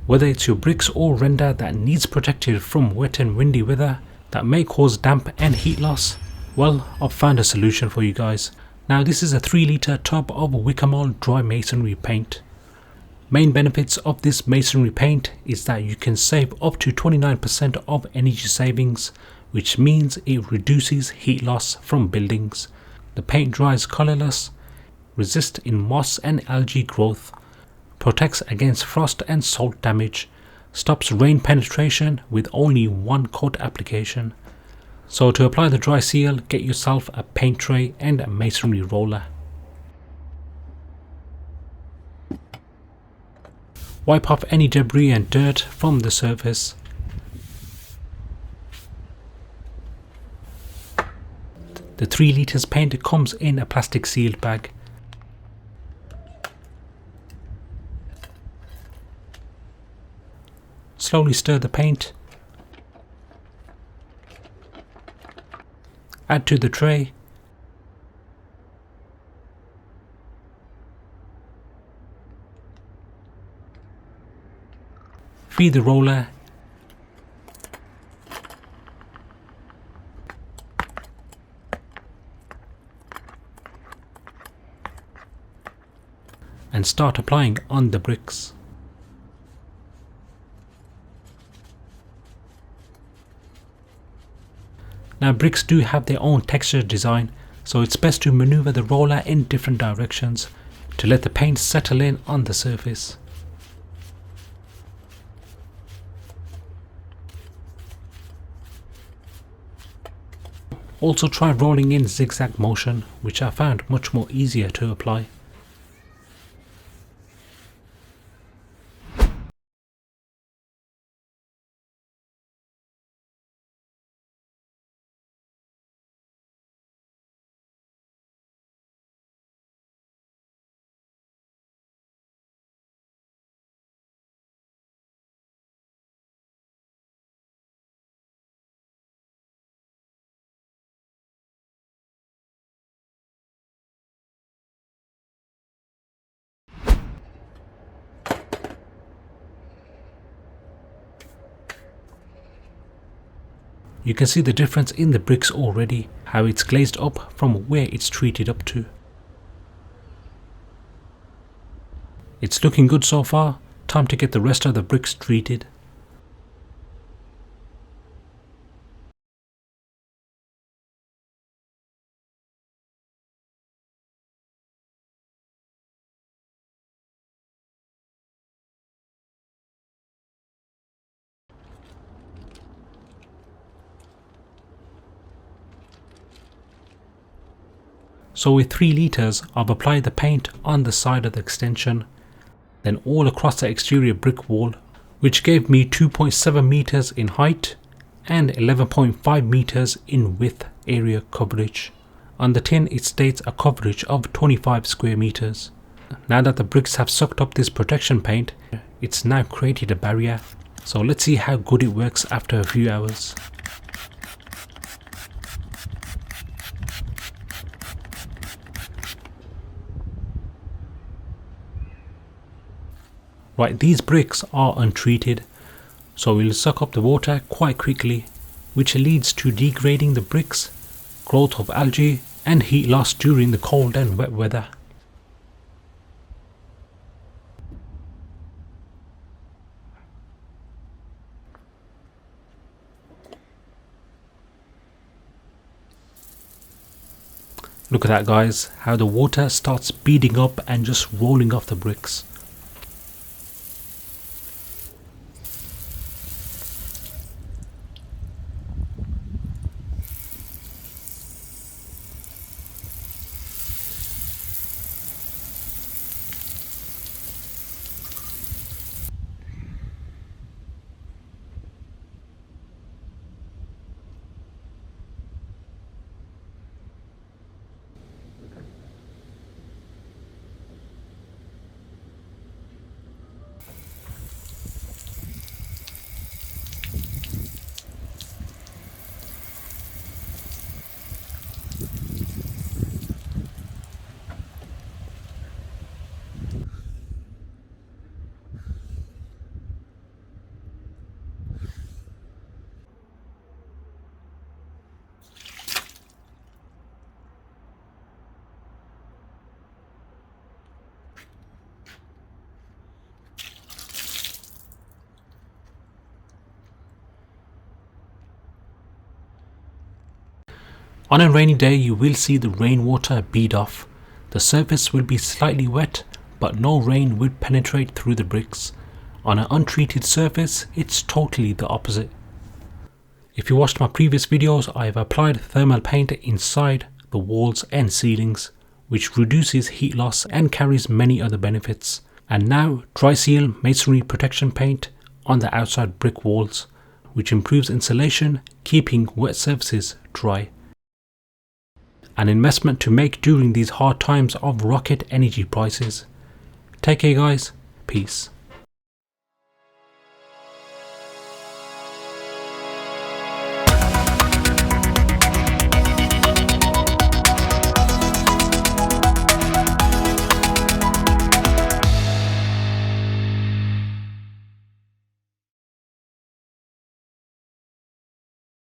Whether it's your bricks or render that needs protected from wet and windy weather that may cause damp and heat loss, well, I've found a solution for you guys. Now this is a 3-litre tub of Wicamol dry masonry paint. Main benefits of this masonry paint is that you can save up to 29% of energy savings, which means it reduces heat loss from buildings. The paint dries colourless, resists in moss and algae growth, protects against frost and salt damage, stops rain penetration with only one coat application. So to apply the Dryseal, get yourself a paint tray and a masonry roller. Wipe off any debris and dirt from the surface. The 3 litres paint comes in a plastic sealed bag. Slowly stir the paint. Add to the tray. Feed the roller. And start applying on the bricks. Now bricks do have their own texture design, so it's best to maneuver the roller in different directions to let the paint settle in on the surface. Also try rolling in zigzag motion, which I found much more easier to apply. You can see the difference in the bricks already, how it's glazed up from where it's treated up to. It's looking good so far. Time to get the rest of the bricks treated. So with 3 litres, I've applied the paint on the side of the extension, then all across the exterior brick wall, which gave me 2.7 meters in height and 11.5 meters in width area coverage. On the tin it states a coverage of 25 square meters. Now that the bricks have sucked up this protection paint, it's now created a barrier. So let's see how good it works after a few hours. Right, these bricks are untreated, so we'll suck up the water quite quickly, which leads to degrading the bricks, growth of algae and heat loss during the cold and wet weather. Look at that guys, how the water starts beading up and just rolling off the bricks. On a rainy day you will see the rainwater bead off. The surface will be slightly wet, but no rain will penetrate through the bricks. On an untreated surface it's totally the opposite. If you watched my previous videos, I have applied thermal paint inside the walls and ceilings, which reduces heat loss and carries many other benefits. And now Dryseal Masonry Protection Paint on the outside brick walls, which improves insulation, keeping wet surfaces dry. An investment to make during these hard times of rocket energy prices. Take care guys, peace.